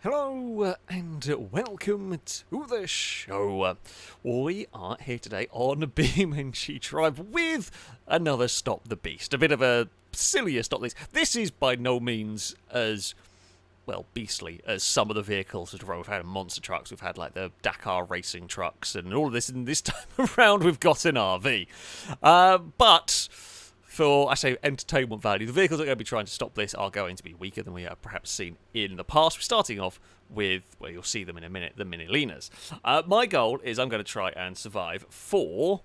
Hello and welcome to the show. We are here today on BeamNG Drive with another Stop the Beast. A bit of a sillier Stop This. This is by no means as, well, beastly as some of the vehicles that we've had monster trucks. We've had like the Dakar racing trucks and all of this, and this time around we've got an RV. But for, I say, entertainment value, the vehicles that are going to be trying to stop this are going to be weaker than we have perhaps seen in the past. We're starting off with, well, you'll see them in a minute, the Minilenas. My goal is I'm going to try and survive for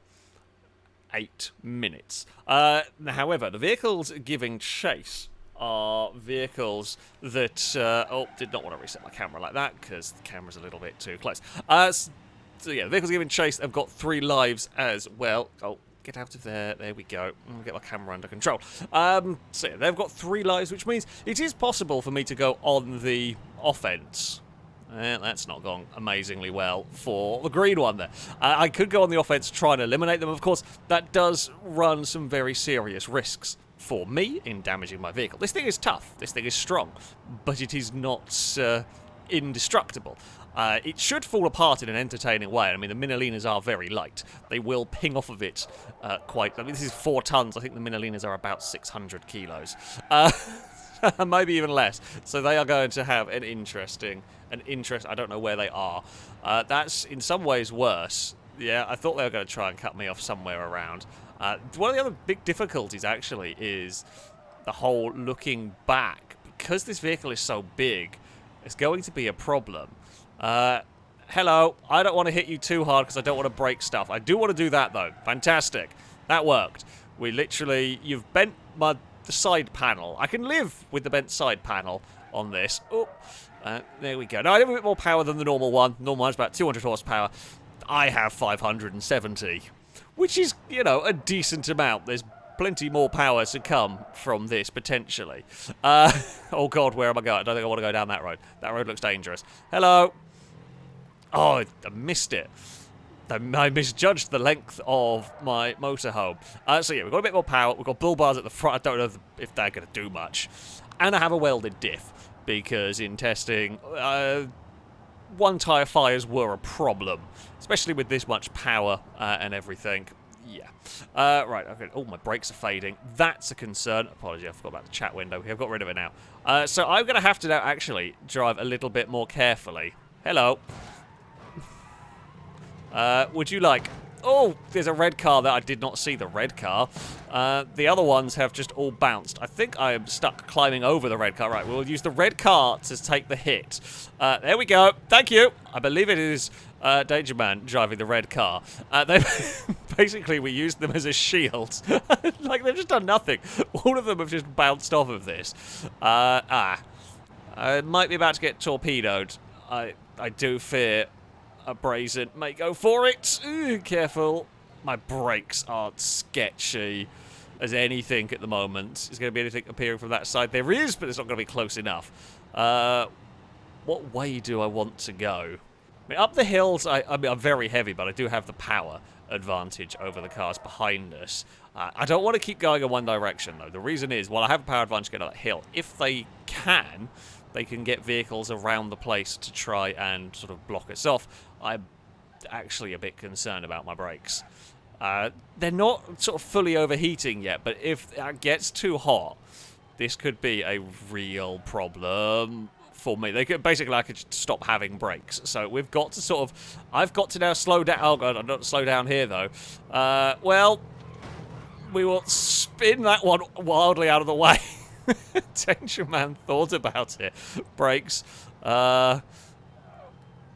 8 minutes. However, the vehicles giving chase are vehicles that... did not want to reset my camera like that because the camera's a little bit too close. So yeah, the vehicles giving chase have got 3 lives as well. Oh, get out of there. There we go. I'll get my camera under control. So yeah, they've got 3 lives, which means it is possible for me to go on the offense. That's not gone amazingly well for the green one there. I could go on the offense, try and eliminate them. Of course, that does run some very serious risks for me in damaging my vehicle. This thing is tough. This thing is strong. But it is not indestructible. It should fall apart in an entertaining way. I mean, the Minilenas are very light. They will ping off of it quite... I mean, this is 4 tons. I think the Minilenas are about 600 kilos. Maybe even less. So they are going to have an interesting... I don't know where they are. That's in some ways worse. Yeah, I thought they were going to try and cut me off somewhere around. One of the other big difficulties, actually, is the whole looking back. Because this vehicle is so big, it's going to be a problem. Hello, I don't want to hit you too hard because I don't want to break stuff. I do want to do that, though. Fantastic. That worked. We literally... You've bent the side panel. I can live with the bent side panel on this. Oh, there we go. Now, I have a bit more power than the normal one. Normal one's about 200 horsepower. I have 570, which is, you know, a decent amount. There's plenty more power to come from this, potentially. Oh, God, where am I going? I don't think I want to go down that road. That road looks dangerous. Hello. Oh, I missed it. I misjudged the length of my motorhome. So, yeah, we've got a bit more power. We've got bull bars at the front. I don't know if they're going to do much. And I have a welded diff, because in testing, one-tyre fires were a problem, especially with this much power and everything. Yeah. Right, okay. Oh, my brakes are fading. That's a concern. Apologies, I forgot about the chat window. I've got rid of it now. So I'm going to have to now actually drive a little bit more carefully. Hello. Would you like... Oh, there's a red car there. I did not see the red car. The other ones have just all bounced. I think I am stuck climbing over the red car. Right, we'll use the red car to take the hit. There we go. Thank you. I believe it is Danger Man driving the red car. Basically, we used them as a shield. Like, they've just done nothing. All of them have just bounced off of this. I might be about to get torpedoed. I do fear... A brazen may go for it. Ooh, careful. My brakes are sketchy as anything at the moment. Is going to be anything appearing from that side? There is, but it's not going to be close enough. What way do I want to go? I mean, up the hills, I mean, I'm very heavy, but I do have the power advantage over the cars behind us. I don't want to keep going in one direction, though. The reason is, while I have a power advantage to get up that hill, if they can get vehicles around the place to try and sort of block us off. I'm actually a bit concerned about my brakes. They're not sort of fully overheating yet, but if it gets too hot, this could be a real problem for me. Basically, I could stop having brakes. So we've got to sort of... I've got to now slow down. Oh, God, I'm not slow down here, though. Well, we will spin that one wildly out of the way. Danger Man thought about it. Brakes.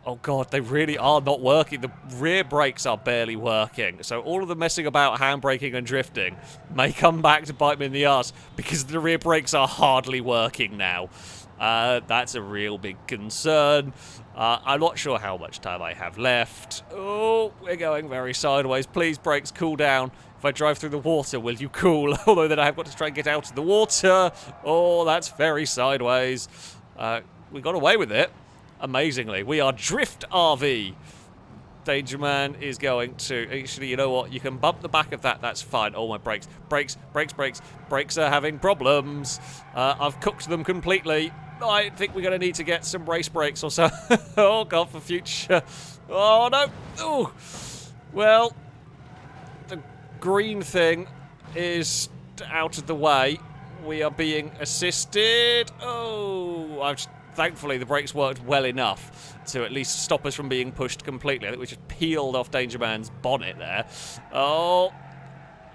Oh God, they really are not working. The rear brakes are barely working. So all of the messing about handbraking and drifting may come back to bite me in the ass because the rear brakes are hardly working now. That's a real big concern. I'm not sure how much time I have left. Oh, we're going very sideways. Please, brakes, cool down. If I drive through the water, will you cool? Although then I have got to try and get out of the water. Oh, that's very sideways. We got away with it. Amazingly. We are Drift RV. Danger Man is going to... Actually, you know what? You can bump the back of that. That's fine. Oh, my brakes. Brakes are having problems. I've cooked them completely. I think we're going to need to get some race brakes or so. Oh, God, for future. Oh, no. Oh. Well, the green thing is out of the way. We are being assisted. Oh, thankfully the brakes worked well enough to at least stop us from being pushed completely. I think we just peeled off Danger Man's bonnet there. Oh,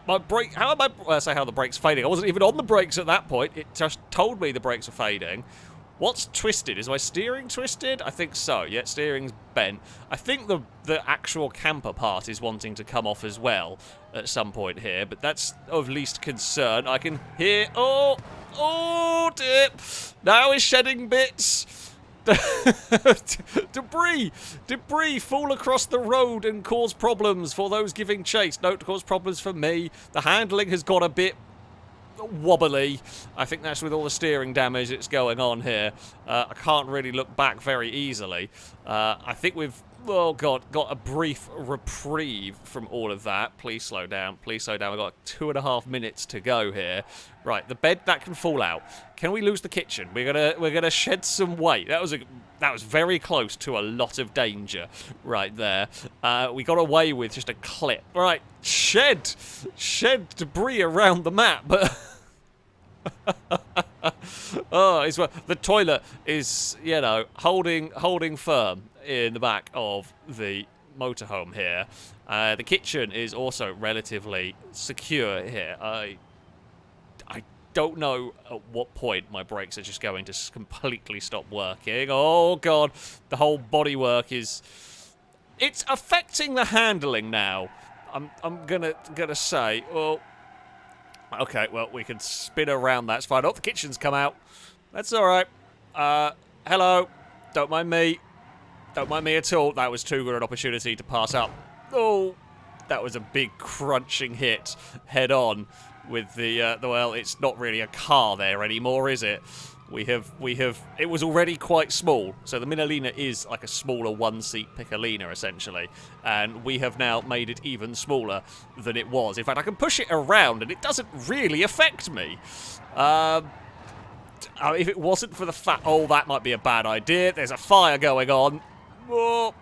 my brake. How am I? Well, I say how the brake's fading. I wasn't even on the brakes at that point. It just told me the brakes are fading. What's twisted? Is my steering twisted? I think so. Yeah, steering's bent. I think the actual camper part is wanting to come off as well at some point here, but that's of least concern. I can hear... Oh! Oh, dear! Now it's shedding bits! Debris fall across the road and cause problems for those giving chase. Don't cause problems for me. The handling has got a bit wobbly. I think that's with all the steering damage that's going on here. I can't really look back very easily. I think we've, oh God, got a brief reprieve from all of that. Please slow down. Please slow down. We've got 2.5 minutes to go here. Right, the bed that can fall out. Can we lose the kitchen? We're gonna shed some weight. That was very close to a lot of danger right there. We got away with just a clip. Right, shed debris around the map, but oh, the toilet is, you know, holding firm in the back of the motorhome here. The kitchen is also relatively secure here. I don't know at what point my brakes are just going to completely stop working. Oh God, the whole bodywork it's affecting the handling now. I'm gonna say, well, okay, well, we can spin around, that's fine. Oh, the kitchen's come out. That's all right. Hello. Don't mind me. Don't mind me at all. That was too good an opportunity to pass up. Oh, that was a big crunching hit head on with the well, it's not really a car there anymore, is it? It was already quite small, so the Minilena is like a smaller one-seat Piccolina, essentially, and we have now made it even smaller than it was. In fact, I can push it around, and it doesn't really affect me. If it wasn't for the fact... Oh, that might be a bad idea. There's a fire going on. Oh.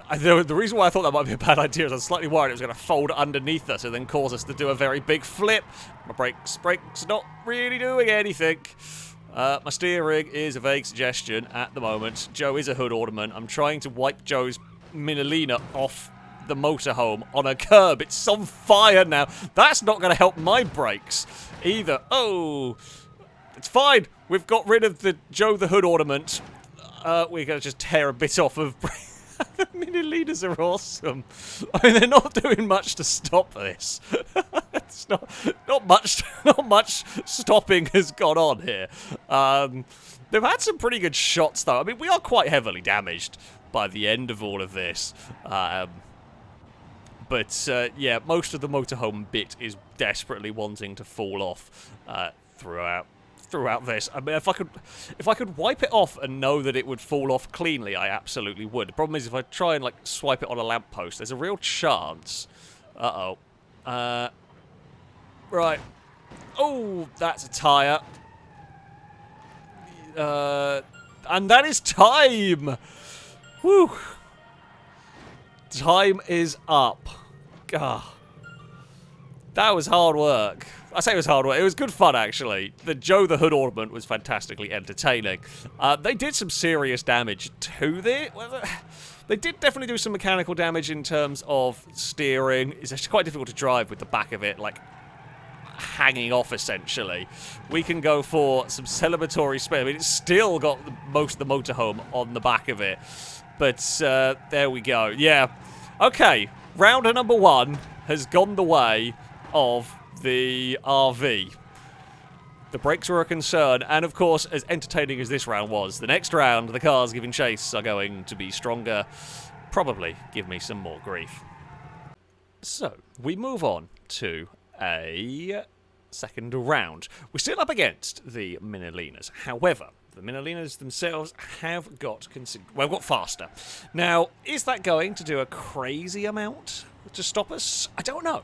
The reason why I thought that might be a bad idea is I was slightly worried it was going to fold underneath us and then cause us to do a very big flip. My brakes not really doing anything. My steering is a vague suggestion at the moment. Joe is a hood ornament. I'm trying to wipe Joe's Minilena off the motorhome on a curb. It's on fire now. That's not going to help my brakes either. Oh, it's fine. We've got rid of the Joe the hood ornament. We're going to just tear a bit off of... The Minilenas are awesome. I mean, they're not doing much to stop this. It's not much stopping has gone on here. They've had some pretty good shots, though. I mean, we are quite heavily damaged by the end of all of this. Yeah, most of the motorhome bit is desperately wanting to fall off throughout this. I mean, if I could wipe it off and know that it would fall off cleanly, I absolutely would. The problem is if I try and like swipe it on a lamppost, there's a real chance. Right. Oh, that's a tyre. And that is time. Whew. Time is up. Gah. That was hard work. I say it was hard work. It was good fun, actually. The Joe the Hood ornament was fantastically entertaining. They did some serious damage to they did definitely do some mechanical damage in terms of steering. It's actually quite difficult to drive with the back of it, like, hanging off, essentially. We can go for some celebratory spin. I mean, it's still got most of the motorhome on the back of it. But, there we go. Yeah. Okay. Rounder number 1 has gone the way of the RV. The brakes were a concern, and of course, as entertaining as this round was, the next round, the cars giving chase are going to be stronger. Probably give me some more grief. So, we move on to a second round. We're still up against the Minilenas. However, the Minilenas themselves have got faster. Now, is that going to do a crazy amount to stop us? I don't know.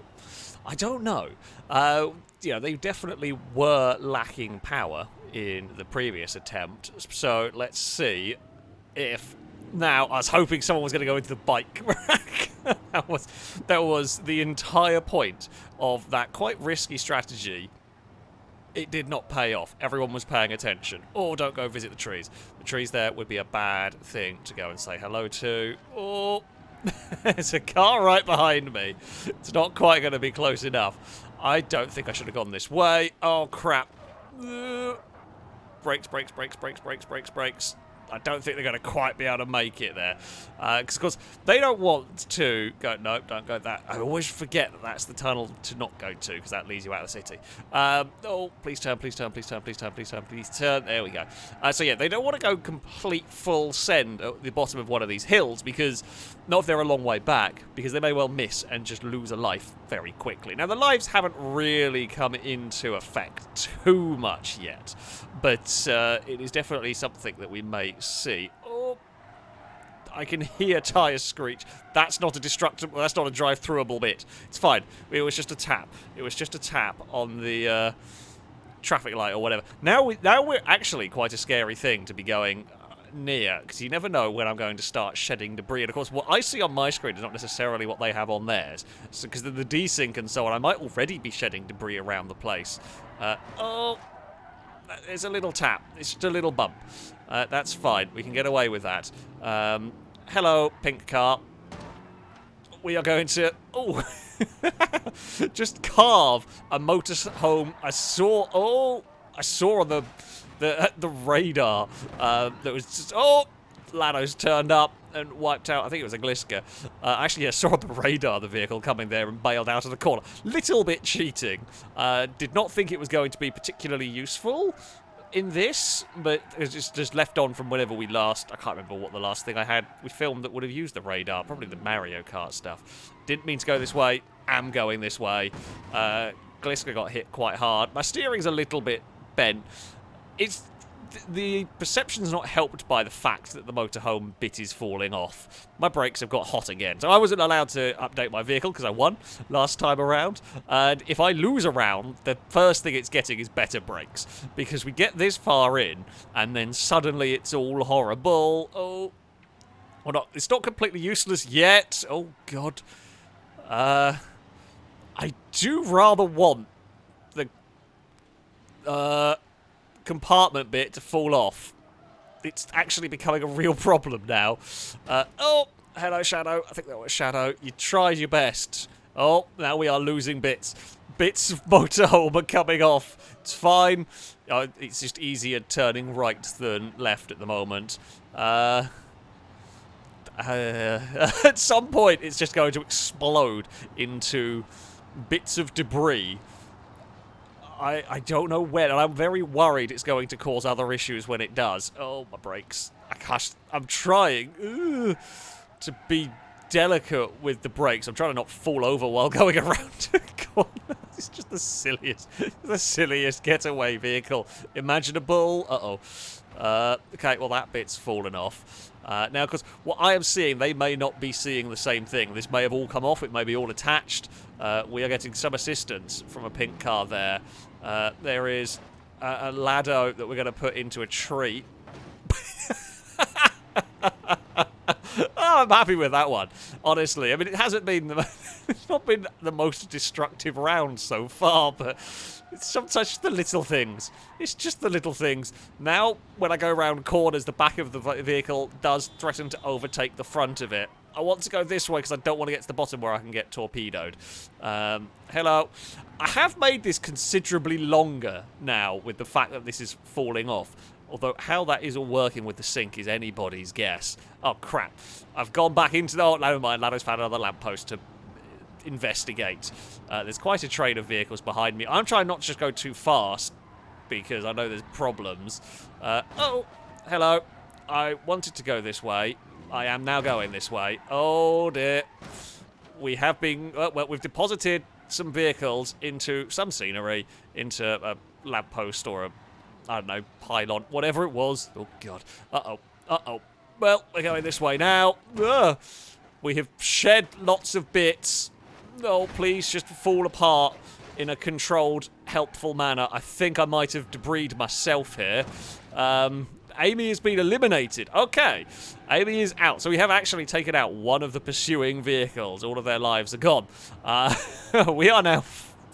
You know, they definitely were lacking power in the previous attempt. So let's see if... Now, I was hoping someone was going to go into the bike rack. that was the entire point of that quite risky strategy. It did not pay off. Everyone was paying attention. Oh, don't go visit the trees. The trees there would be a bad thing to go and say hello to. Oh, there's a car right behind me. It's not quite going to be close enough. I don't think I should have gone this way. Oh, crap. Brakes, brakes, brakes, brakes, brakes, brakes, brakes. I don't think they're going to quite be able to make it there. Because, of course, they don't want to go... No, don't go that. I always forget that that's the tunnel to not go to, because that leads you out of the city. Oh, please turn, please turn, please turn, please turn, please turn, please turn. There we go. So, yeah, they don't want to go complete full send at the bottom of one of these hills, because... Not if they're a long way back, because they may well miss and just lose a life very quickly. Now, the lives haven't really come into effect too much yet, but it is definitely something that we may see. Oh, I can hear tyres screech. That's not a destructible, that's not a drive-throughable bit. It's fine. It was just a tap. It was just a tap on the traffic light or whatever. Now we're actually quite a scary thing to be going... near, because you never know when I'm going to start shedding debris. And of course, what I see on my screen is not necessarily what they have on theirs. So, because of the desync and so on, I might already be shedding debris around the place. Oh, there's a little tap. It's just a little bump. That's fine. We can get away with that. Hello, pink car. We are going to... Oh, just carve a motorhome. I saw on the radar that was just, oh, Lado's turned up and wiped out. I think it was a Gliska. Actually, I saw on the radar the vehicle coming there and bailed out of the corner. Little bit cheating. Did not think it was going to be particularly useful in this, but it was just left on from whenever we last... I can't remember what the last thing I had we filmed that would have used the radar. Probably the Mario Kart stuff. Didn't mean to go this way. Am going this way. Gliska got hit quite hard. My steering's a little bit bent. It's the perception's not helped by the fact that the motorhome bit is falling off. My brakes have got hot again, so I wasn't allowed to update my vehicle because I won last time around. And if I lose a round, the first thing it's getting is better brakes, because we get this far in and then suddenly it's all horrible. Oh, well, not, it's not completely useless yet. Oh god, I do rather want the compartment bit to fall off. It's actually becoming a real problem now. Oh, hello, Shadow. I think that was Shadow. You tried your best. Oh, now we are losing bits. Bits of motorhome are coming off. It's fine. It's just easier turning right than left at the moment. At some point, it's just going to explode into bits of debris. I don't know when, and I'm very worried it's going to cause other issues when it does. Oh, my brakes. I'm trying to be delicate with the brakes. I'm trying to not fall over while going around a corner. It's just the silliest getaway vehicle imaginable. Uh-oh. Okay, well, that bit's fallen off. Now, because what I am seeing, they may not be seeing the same thing. This may have all come off. It may be all attached. We are getting some assistance from a pink car there. There is a Lado that we're going to put into a tree. Oh, I'm happy with that one, honestly. I mean, it hasn't been it's not been the most destructive round so far, but it's sometimes the little things. It's just the little things. Now, when I go around corners, the back of the vehicle does threaten to overtake the front of it. I want to go this way because I don't want to get to the bottom where I can get torpedoed. Hello. I have made this considerably longer now with the fact that this is falling off. Although how that is all working with the sync is anybody's guess. Oh, crap. I've gone back into the... Oh, never mind. Lado's found another lamppost to investigate. There's quite a train of vehicles behind me. I'm trying not to just go too fast because I know there's problems. Oh, hello. I wanted to go this way. I am now going this way. Oh, dear. We have been... well, we've deposited some vehicles into some scenery, into a lamppost or a... I don't know, pylon, whatever it was. Oh, God. Uh-oh. Uh-oh. Well, we're going this way now. Ugh. We have shed lots of bits. Oh, please, just fall apart. in a controlled, helpful manner. I think I might have debrised myself here. Amy has been eliminated. Okay, Amy is out. So we have actually taken out one of the pursuing vehicles. All of their lives are gone. We are now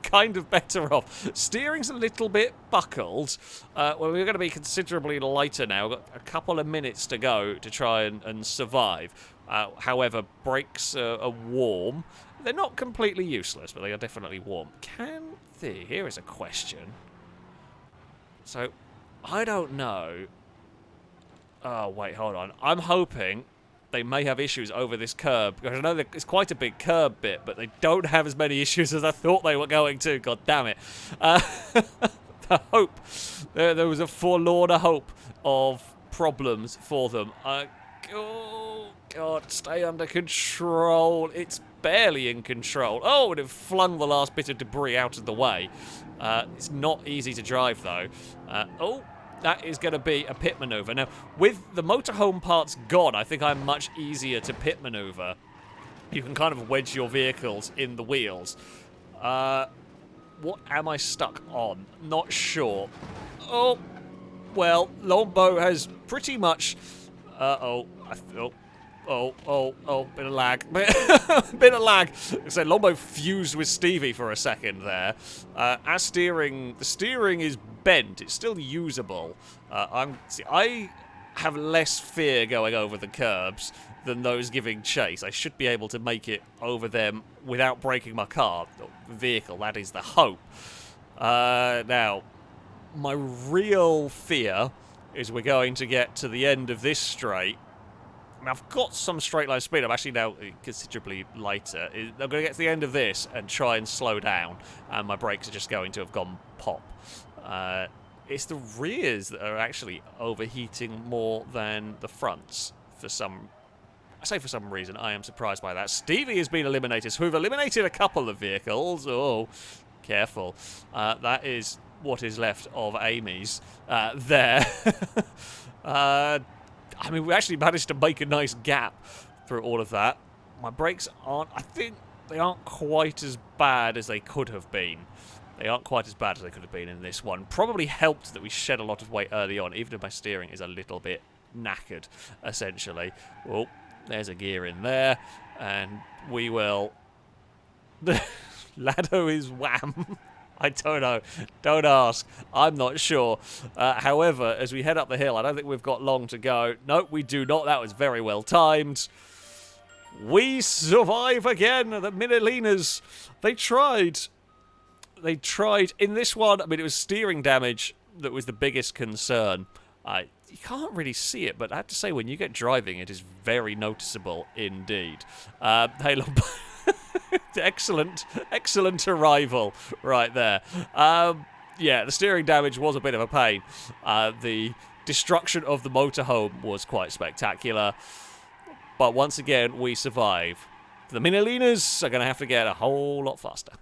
kind of better off. Steering's a little bit buckled. Well, we're going to be considerably lighter now. We've got a couple of minutes to go to try and survive. However, brakes are warm. They're not completely useless, but they are definitely warm. Here is a question. So, I don't know. Oh, wait, hold on. I'm hoping they may have issues over this curb, because I know that it's quite a big curb bit, but they don't have as many issues as I thought they were going to. God damn it. The hope. There was a forlorn hope of problems for them. Oh, God, stay under control. It's barely in control. Oh, it have flung the last bit of debris out of the way. It's not easy to drive, though. Oh. That is going to be a pit maneuver. Now, with the motorhome parts gone, I think I'm much easier to pit maneuver. You can kind of wedge your vehicles in the wheels. What am I stuck on? Not sure. Oh, well, Longbow has pretty much... bit of lag. Bit of lag. So Longbow fused with Stevie for a second there. The steering is bent. It's still usable. I have less fear going over the curbs than those giving chase. I should be able to make it over them without breaking my vehicle. That is the hope. Now, my real fear is we're going to get to the end of this straight. I've got some straight line speed. I'm actually now considerably lighter. I'm going to get to the end of this and try and slow down, and my brakes are just going to have gone pop. It's the rears that are actually overheating more than the fronts for some... I say for some reason. I am surprised by that. Stevie has been eliminated, so we've eliminated a couple of vehicles. Oh, careful. That is what is left of Amy's there. I mean, we actually managed to make a nice gap through all of that. My brakes aren't... I think they aren't quite as bad as they could have been. They aren't quite as bad as they could have been in this one. Probably helped that we shed a lot of weight early on, even if my steering is a little bit knackered, essentially. Oh, there's a gear in there. And we will... Lado is wham. I don't know. Don't ask. I'm not sure. However, as we head up the hill, I don't think we've got long to go. Nope, we do not. That was very well timed. We survive again. The Minilenas, they tried. They tried. In this one, I mean, it was steering damage that was the biggest concern. You can't really see it, but I have to say, when you get driving, it is very noticeable indeed. Hey, look. Excellent arrival right there. Yeah, the steering damage was a bit of a pain. The destruction of the motorhome was quite spectacular. But once again, we survive. The Minilenas are going to have to get a whole lot faster.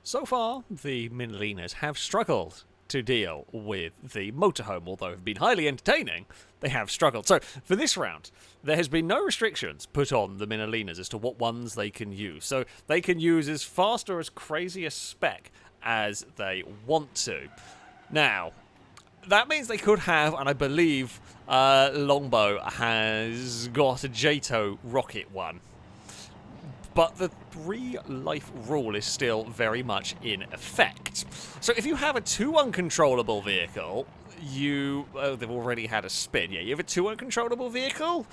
So far, the Minilenas have struggled to deal with the motorhome, although have been highly entertaining. They have struggled. So, for this round, there has been no restrictions put on the Minilenas as to what ones they can use. So, they can use as fast or as crazy a spec as they want to. Now, that means they could have, and I believe Longbow has got a JATO rocket one. But the real-life rule is still very much in effect. So if you have a 2 uncontrollable vehicle, they've already had a spin. Yeah, you have a 2 uncontrollable vehicle,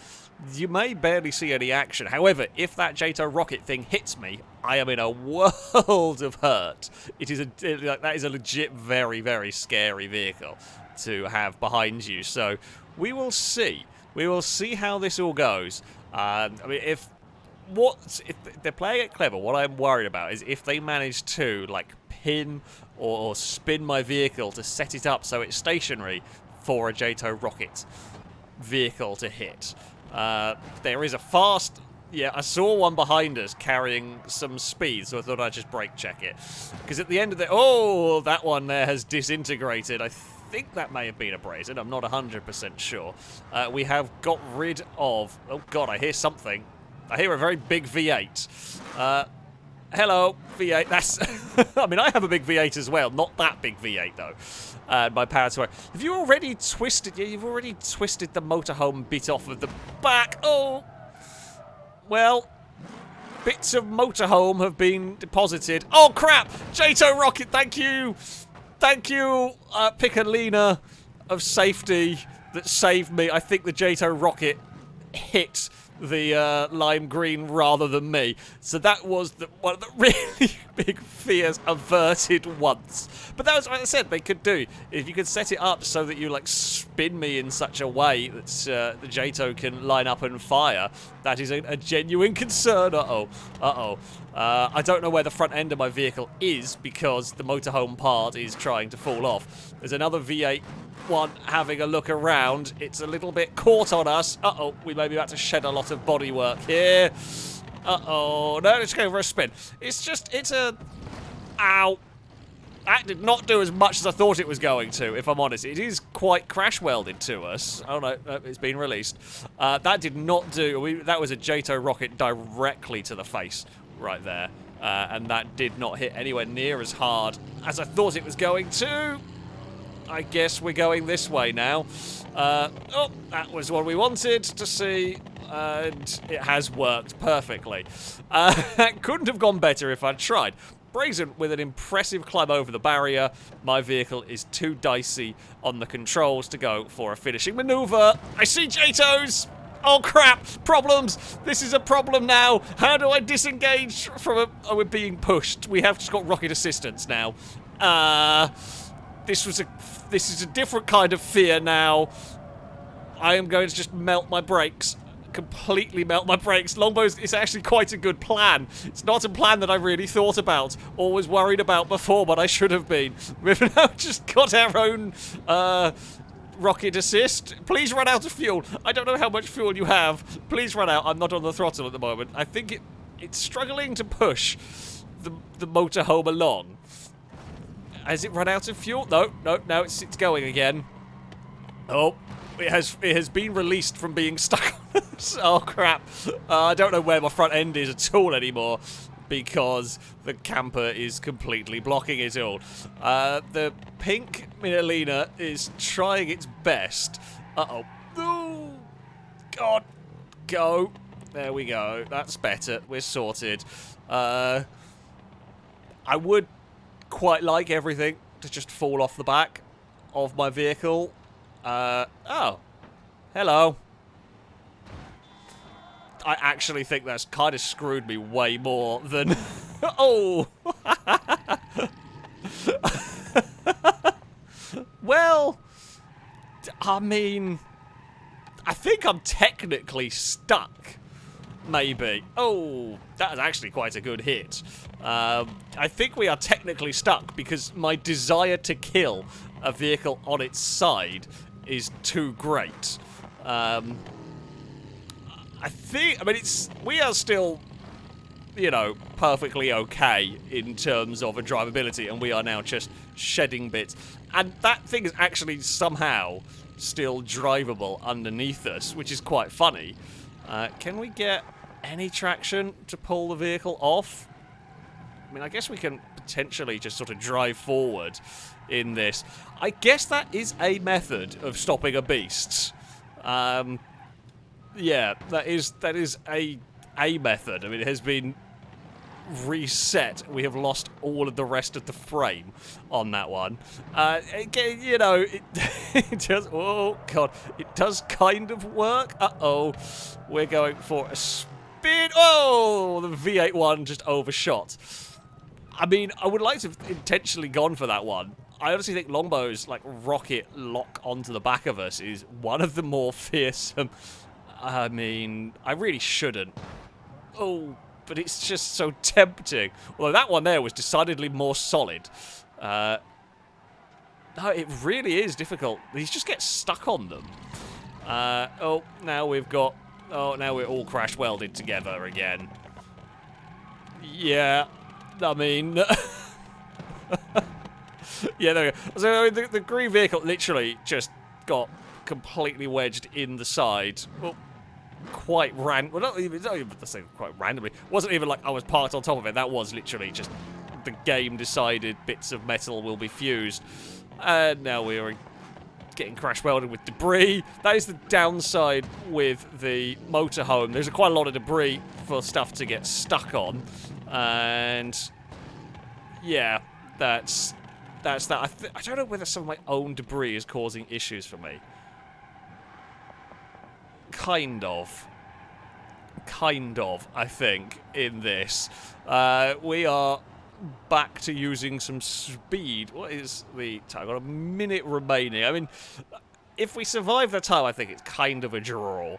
you may barely see any action. However, if that JATO rocket thing hits me, I am in a world of hurt. That is a legit very, very scary vehicle to have behind you. So we will see. We will see how this all goes. I mean, if they're playing it clever, what I'm worried about is if they manage to pin or spin my vehicle to set it up so it's stationary for a JATO rocket vehicle to hit. There is a fast... Yeah, I saw one behind us carrying some speed, so I thought I'd just brake check it. Because at the end of the... Oh, that one there has disintegrated. I think that may have been a brazen. I'm not 100% sure. We have got rid of... Oh, God, I hear something. I hear a very big V8. Hello, V8. That's... I mean, I have a big V8 as well. Not that big V8, though. My power to... Have you already twisted... Yeah, you've already twisted the motorhome bit off of the back. Oh. Well, bits of motorhome have been deposited. Oh, crap. Jato Rocket, thank you. Thank you, Minilena of safety that saved me. I think the Jato Rocket hit the lime green rather than me. So that was one of the really big fears averted once. But that was what I said they could do. If you could set it up so that you like spin me in such a way that the Jato can line up and fire, that is a genuine concern. Uh-oh. Uh-oh. I don't know where the front end of my vehicle is because the motorhome part is trying to fall off. There's another V8 one having a look around. It's a little bit caught on us. Uh-oh, we may be about to shed a lot of bodywork here. Uh-oh, no, let's go for a spin. It's a... Ow. That did not do as much as I thought it was going to, if I'm honest. It is quite crash-welded to us. Oh, no, it's been released. That did not do... That was a Jato rocket directly to the face right there. And that did not hit anywhere near as hard as I thought it was going to. I guess we're going this way now. Oh, that was what we wanted to see, and it has worked perfectly. That couldn't have gone better if I'd tried. Brazen with an impressive climb over the barrier. My vehicle is too dicey on the controls to go for a finishing maneuver. I see Jatos! Oh crap! Problems! This is a problem now! How do I disengage from a... Oh, we're being pushed. We have just got rocket assistance now. This is a different kind of fear now. I am going to just melt my brakes. Completely melt my brakes. Longbows is actually quite a good plan. It's not a plan that I really thought about or was worried about before, but I should have been. We've now just got our own rocket assist. Please run out of fuel. I don't know how much fuel you have. Please run out. I'm not on the throttle at the moment. I think it's struggling to push the motorhome along. Has it run out of fuel? No, it's going again. Oh, it has been released from being stuck on us. Oh, crap. I don't know where my front end is at all anymore because the camper is completely blocking it all. The pink Minilena is trying its best. Uh-oh. Oh, God. Go. There we go. That's better. We're sorted. I would... quite like everything to just fall off the back of my vehicle. Oh. Hello. I actually think that's kind of screwed me way more than... Oh! Well, I mean... I think I'm technically stuck. Maybe. Oh, that is actually quite a good hit. I think we are technically stuck because my desire to kill a vehicle on its side is too great. I mean, we are still, you know, perfectly okay in terms of a drivability, and we are now just shedding bits. And that thing is actually somehow still drivable underneath us, which is quite funny. Can we get any traction to pull the vehicle off? I mean, I guess we can potentially just sort of drive forward in this. I guess that is a method of stopping a beast. Yeah, that is a method. I mean, it has been reset. We have lost all of the rest of the frame on that one. You know, it does... Oh, God. It does kind of work. Uh-oh. We're going for a spin. Oh, the V8 one just overshot. I mean, I would like to have intentionally gone for that one. I honestly think Longbow's, like, rocket lock onto the back of us is one of the more fearsome... I mean, I really shouldn't. Oh, but it's just so tempting. Although that one there was decidedly more solid. No, it really is difficult. These just get stuck on them. Oh, now we've got... Oh, now we're all crash welded together again. Yeah, I mean... Yeah, there we go. So the green vehicle literally just got completely wedged in the side. Oh, quite well, not even to say quite randomly. It wasn't even like I was parked on top of it. That was literally just the game decided bits of metal will be fused. And now we are getting crash welded with debris. That is the downside with the motorhome. There's quite a lot of debris for stuff to get stuck on. And yeah, that's that. I don't know whether some of my own debris is causing issues for me. Kind of, I think, in this. We are back to using some speed. What is the time? I've got a minute remaining. I mean, if we survive the time, I think it's kind of a draw,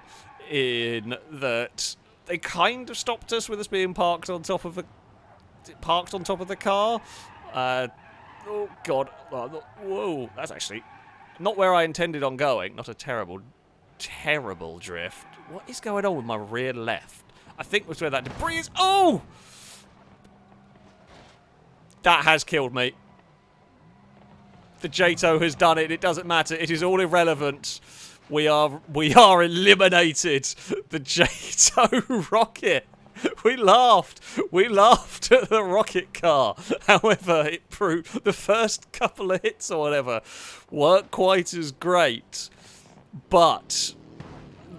in that they kind of stopped us with us being parked on top of the car. Oh, God. Whoa, that's actually not where I intended on going. Not a terrible drift. What is going on with my rear left? I think that's where that debris is. Oh! That has killed me. The JATO has done it. It doesn't matter. It is all irrelevant. We are eliminated. The JATO rocket. We laughed at the rocket car. However, it proved the first couple of hits or whatever weren't quite as great. But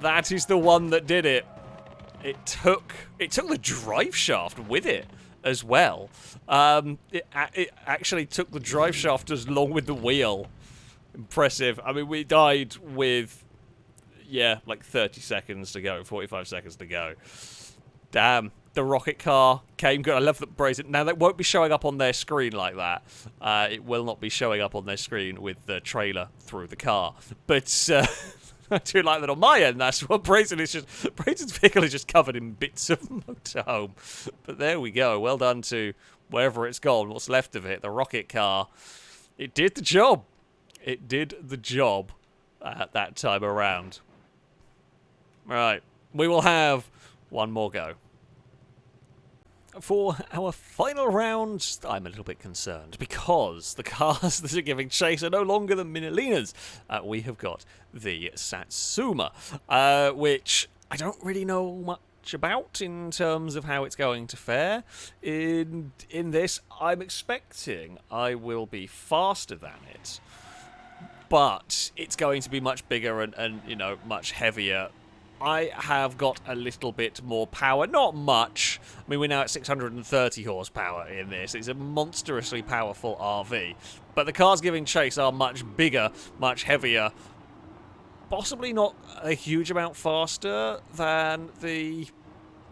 that is the one that did it. It took the drive shaft with it as well. It actually took the drive shaft as long with the wheel. Impressive. I mean, we died with, yeah, like 30 seconds to go, 45 seconds to go. Damn, the rocket car came good. I love that Brazen. Now, that won't be showing up on their screen like that. It will not be showing up on their screen with the trailer through the car. But I do like that on my end. That's what Brazen's vehicle is just covered in bits of motorhome. But there we go. Well done to wherever it's gone, what's left of it, the rocket car. It did the job. It did the job at that time around. Right, we will have one more go. For our final round, I'm a little bit concerned because the cars that are giving chase are no longer the Minilenas. We have got the Satsuma, which I don't really know much about in terms of how it's going to fare. In this, I'm expecting I will be faster than it, but it's going to be much bigger and you know, much heavier. I have got a little bit more power. Not much. I mean, we're now at 630 horsepower in this. It's a monstrously powerful RV. But the cars giving chase are much bigger, much heavier. Possibly not a huge amount faster than the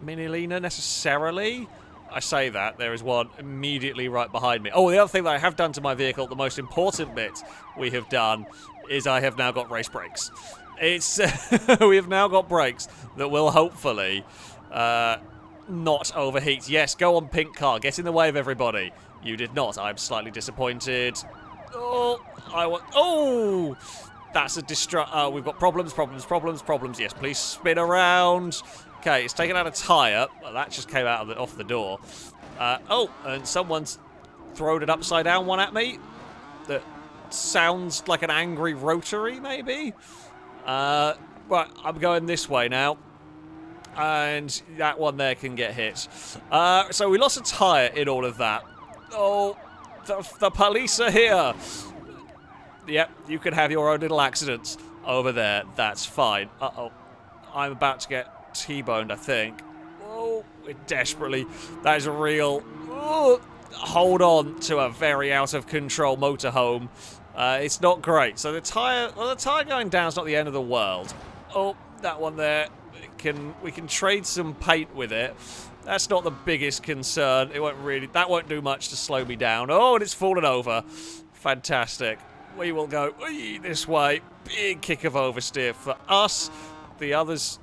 Minilena necessarily. I say that. There is one immediately right behind me. Oh, the other thing that I have done to my vehicle, the most important bit we have done, is I have now got race brakes. It's we have now got brakes that will hopefully not overheat. Yes, go on, pink car. Get in the way of everybody. You did not. I'm slightly disappointed. Oh, oh, that's a we've got problems. Yes, please spin around. Okay, it's taken out a tyre. Well, that just came out of off the door. Oh, and someone's thrown an upside down one at me. That sounds like an angry rotary, maybe. Right, I'm going this way now. And that one there can get hit. So we lost a tyre in all of that. Oh, the police are here. Yep, you can have your own little accidents over there. That's fine. Uh-oh. I'm about to get T-boned, I think. Oh, we're desperately... That is a real... Oh, hold on to a very out-of-control motorhome. It's not great. So the tyre going down is not the end of the world. Oh, that one there. We can trade some paint with it. That's not the biggest concern. That won't do much to slow me down. Oh, and it's fallen over. Fantastic. We will go this way. Big kick of oversteer for us. The others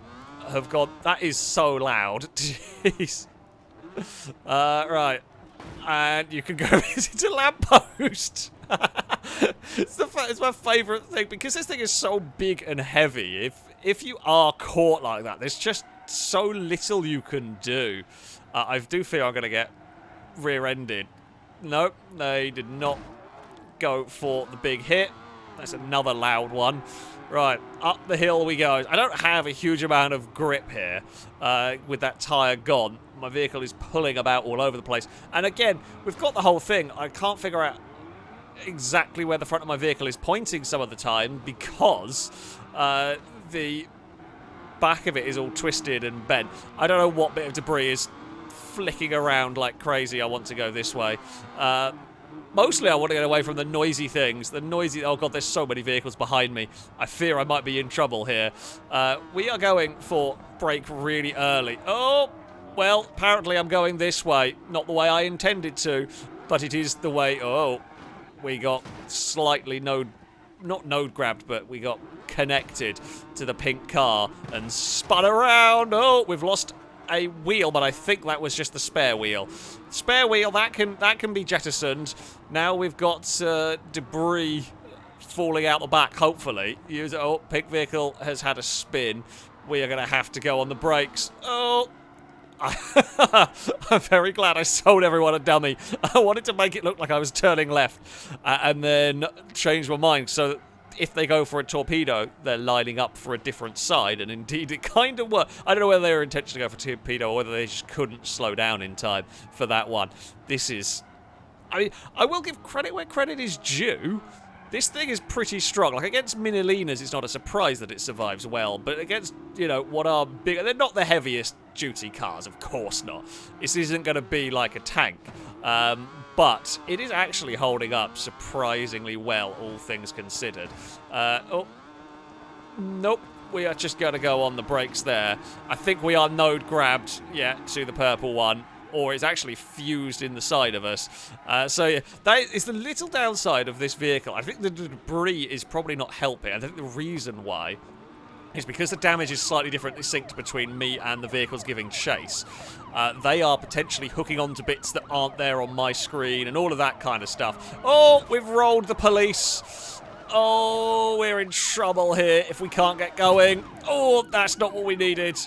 have gone. That is so loud. Jeez. Right. And you can go visit a lamppost. It's my favourite thing because this thing is so big and heavy. If you are caught like that, there's just so little you can do. I do feel I'm going to get rear-ended. Nope, they did not go for the big hit. That's another loud one. Right, up the hill we go. I don't have a huge amount of grip here with that tyre gone. My vehicle is pulling about all over the place. And again, we've got the whole thing. I can't figure out exactly where the front of my vehicle is pointing some of the time because the back of it is all twisted and bent. I don't know what bit of debris is flicking around like crazy. I want to go this way. Mostly I want to get away from the noisy things. The noisy... Oh, God, there's so many vehicles behind me. I fear I might be in trouble here. We are going for brake really early. Oh, well, apparently I'm going this way. Not the way I intended to, but it is the way... Oh, we got slightly not node grabbed, but we got connected to the pink car and spun around. Oh, we've lost a wheel, but I think that was just the spare wheel. Spare wheel, that can be jettisoned. Now we've got debris falling out the back, hopefully. Oh, pink vehicle has had a spin. We are going to have to go on the brakes. Oh, I'm very glad I sold everyone a dummy. I wanted to make it look like I was turning left and then change my mind so that if they go for a torpedo, they're lining up for a different side, and indeed it kind of worked. I don't know whether they were intention to go for torpedo or whether they just couldn't slow down in time for that one. This is... I mean, I will give credit where credit is due. This thing is pretty strong. Like, against Minilenas, it's not a surprise that it survives well, but against, you know, what are bigger... They're not the heaviest duty cars, of course not. This isn't going to be like a tank. But it is actually holding up surprisingly well, all things considered. Oh, nope. We are just going to go on the brakes there. I think we are node grabbed, yeah, to the purple one. Or it's actually fused in the side of us. So yeah, that is the little downside of this vehicle. I think the debris is probably not helping. I think the reason why is because the damage is slightly differently synced between me and the vehicles giving chase. They are potentially hooking onto bits that aren't there on my screen and all of that kind of stuff. Oh, we've rolled the police. Oh, we're in trouble here if we can't get going. Oh, that's not what we needed.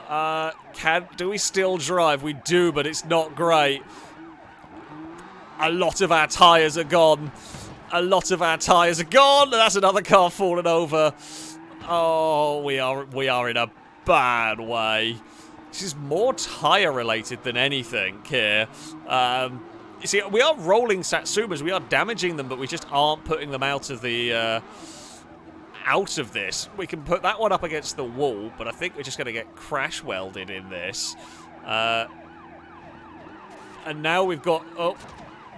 Do we still drive? We do, but it's not great. A lot of our tyres are gone. A lot of our tyres are gone. That's another car falling over. Oh, we are in a bad way. This is more tyre related than anything here. You see, we are rolling Satsumas. We are damaging them, but we just aren't putting them out of the out of this. We can put that one up against the wall, but I think we're just going to get crash welded in this. And now we've got... Oh,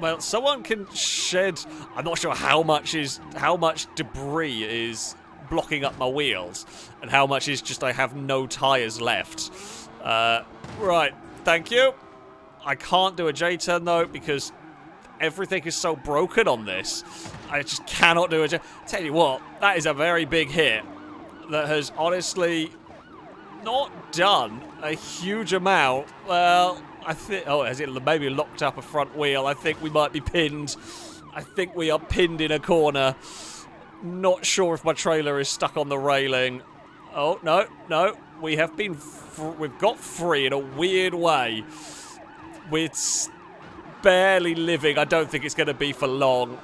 well, someone can shed... I'm not sure how much debris is blocking up my wheels and how much is just I have no tyres left. Right, thank you. I can't do a J-turn though because everything is so broken on this. I just cannot do a J... Tell you what, that is a very big hit that has honestly not done a huge amount. Well, I think... Oh, has it maybe locked up a front wheel? I think we might be pinned. I think we are pinned in a corner. Not sure if my trailer is stuck on the railing. Oh, no. We have been... We've got free in a weird way. We're barely living. I don't think it's going to be for long.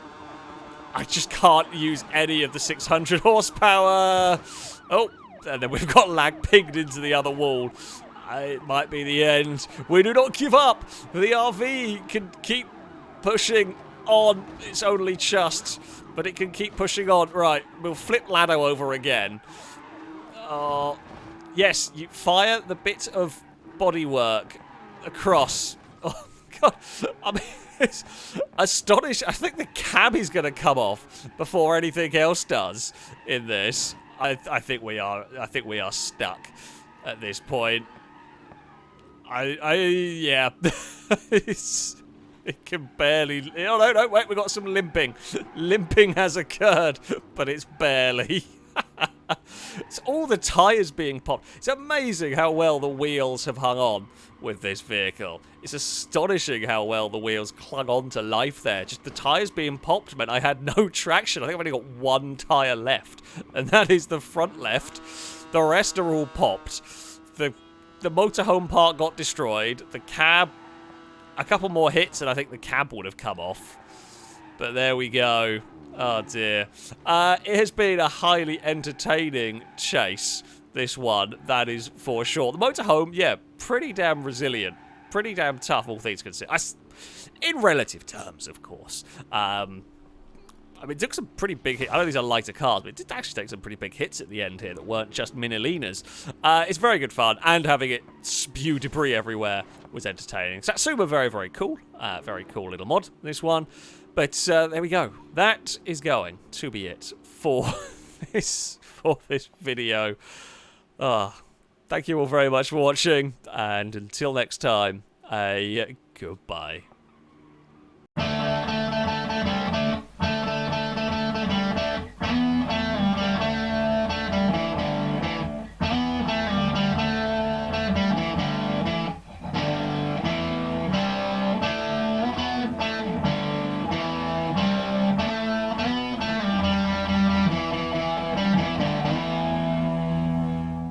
I just can't use any of the 600 horsepower. Oh, and then we've got lag pinged into the other wall. It might be the end. We do not give up. The RV can keep pushing on. It's only just, but it can keep pushing on. Right, we'll flip Lado over again. Yes, you fire the bit of bodywork across. Oh, God. I mean, it's astonishing. I think the cab is going to come off before anything else does in this. I think we are stuck at this point. Yeah. It can barely... Oh, no, wait, we got some limping. Limping has occurred, but it's barely. It's all the tyres being popped. It's amazing how well the wheels have hung on with this vehicle. It's astonishing how well the wheels clung on to life there. Just the tyres being popped meant I had no traction. I think I've only got one tyre left, and that is the front left. The rest are all popped. The motorhome part got destroyed. The cab, a couple more hits, and I think the cab would have come off. But there we go. Oh, dear. It has been a highly entertaining chase, this one, that is for sure. The motorhome, yeah, pretty damn resilient. Pretty damn tough, all things considered. In relative terms, of course. I mean, it took some pretty big hits. I know these are lighter cars, but it did actually take some pretty big hits at the end here that weren't just Minilenas. It's very good fun, and having it spew debris everywhere was entertaining. Satsuma, very, very cool. Very cool little mod, this one. But there we go. That is going to be it for this video. Thank you all very much for watching, and until next time, goodbye.